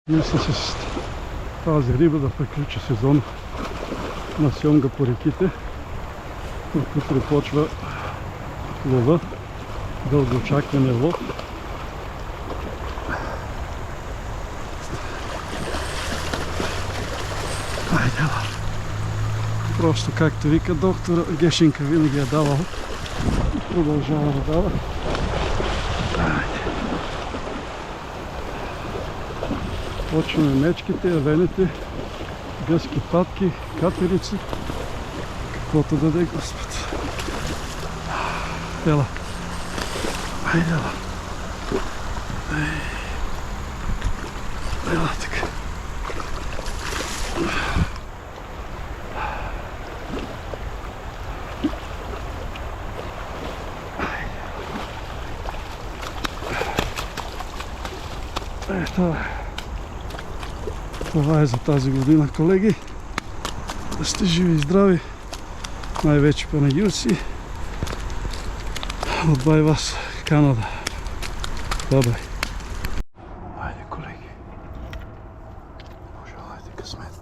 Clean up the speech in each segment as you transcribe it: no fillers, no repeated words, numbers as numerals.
Мисля с тази риба да приключи сезон на сьомга по реките. Тук припочва лова, дългоочаквания лов. Айде, просто както вика доктор Гешенка винаги е давал и продължава да дава. Айде. Почваме мечките, авените, гъски патки, катерици, каквото даде Господ. Ела. Айде, ела. Ела така. Ето. Това е за тази година, колеги. Да сте живи и здрави. Най-вече панагюрци. От бай вас, Канада. Бай-бай. Айде, колеги. Пожелайте късмет.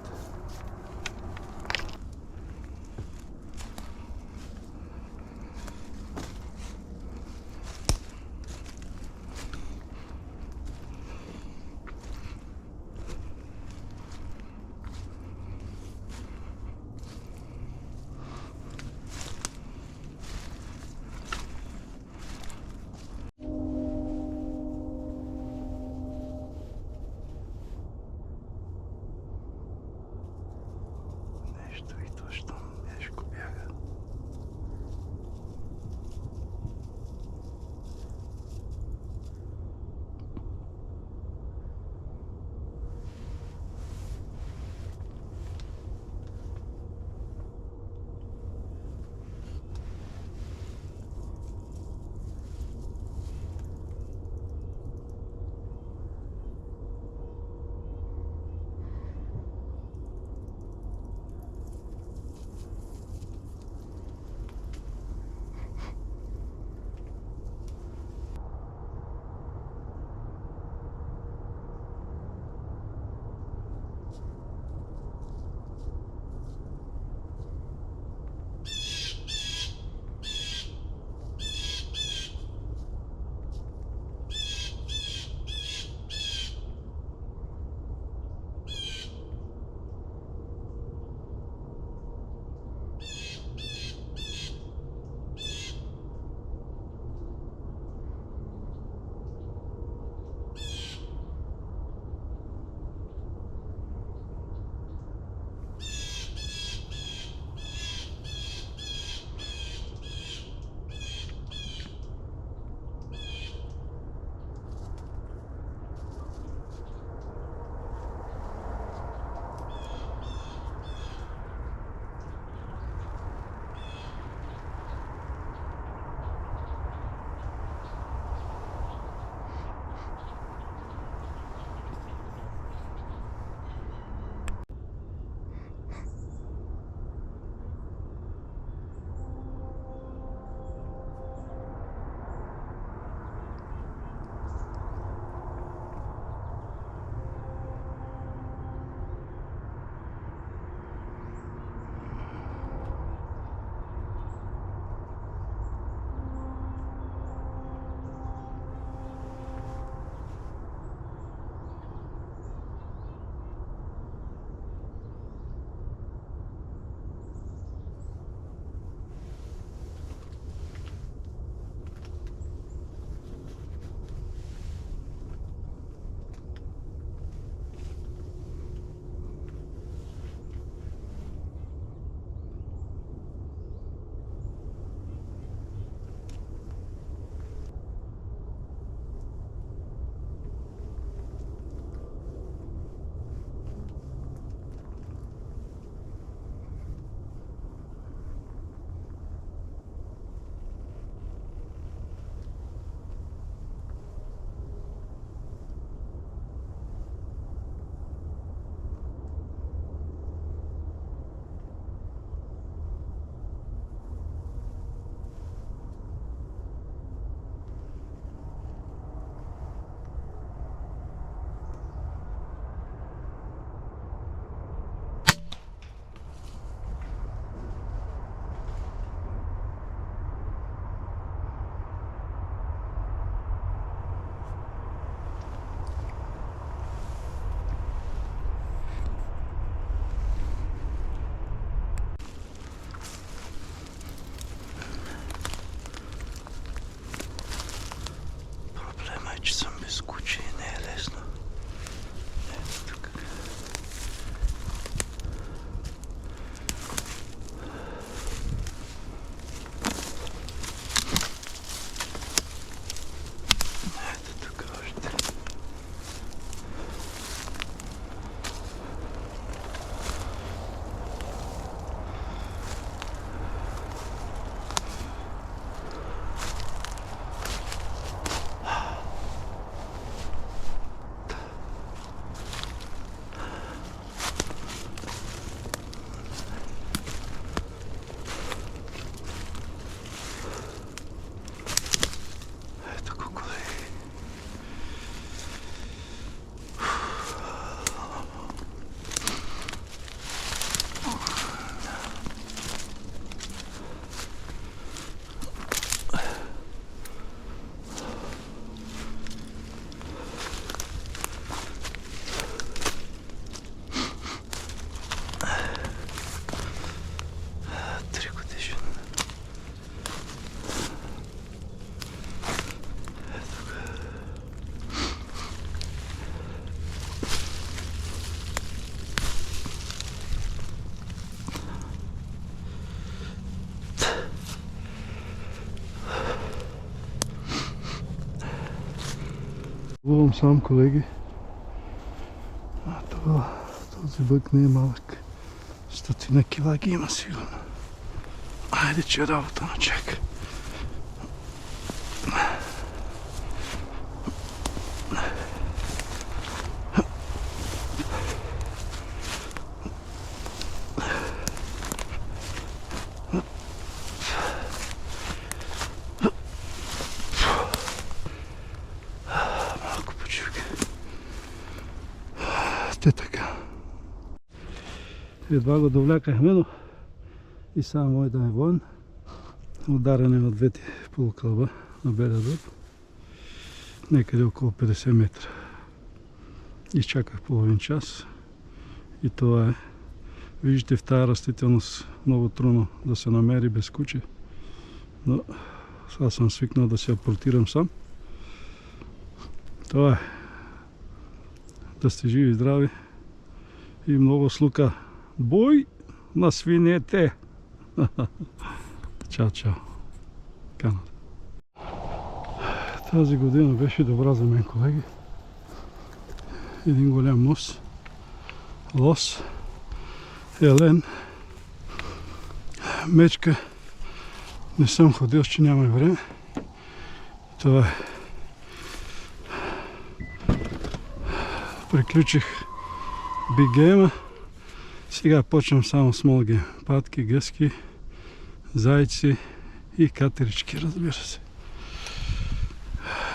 Ловам сам, колеги. Този бък не е малък. 100 кила ги има сигурно. Айде, че работа на чака. Малко почивка. Те така. Едва го довлякахме, но и само мой да е воен. Ударен от двете полукълба на Белия дроб. Некъде около 50 метра. Изчаках половин час и това е. Виждате, в тази растителност много трудно да се намери без куче, но аз съм свикнал да се апортирам сам. Това е. Да сте живи и здрави и много слука. Бой на свинете! Чао, чао. Канада. Тази година беше добра за мен, колеги. Един голям мост. Лос. Елен. Мечка. Не съм ходил, че няма време. Това е. Приключих Big Game. Сега почвам само Small Game. Патки, гъски, зайци и катерички, разбира се.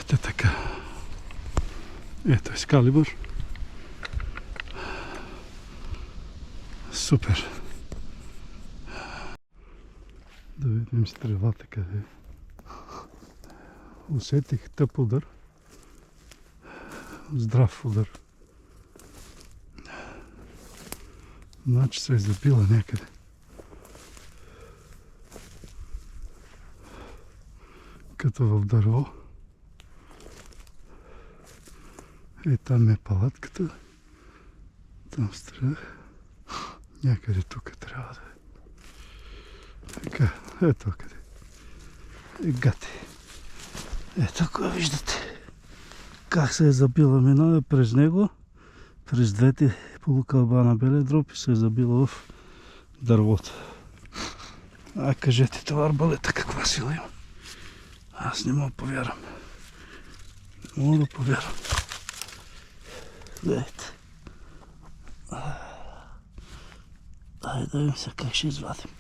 Те така. Ето Excalibur. Супер. Да видим стрелата къде е. Усетих тъп удар. Здрав удар. Значи се е забила някъде. Като в дърво. Е, там е палатката. Там стрелях. Някъде тук трябва да е. Така, ето къде. Гати. Ето го виждате. Как се е забила, минава през него, през двете полукълба на Белия дроб и се е забила в дървото. А кажете, това арбалета каква сила има? Аз не мога да повярвам. Не мога да повярвам. Гледайте. Айде да видим сега как ще извадим.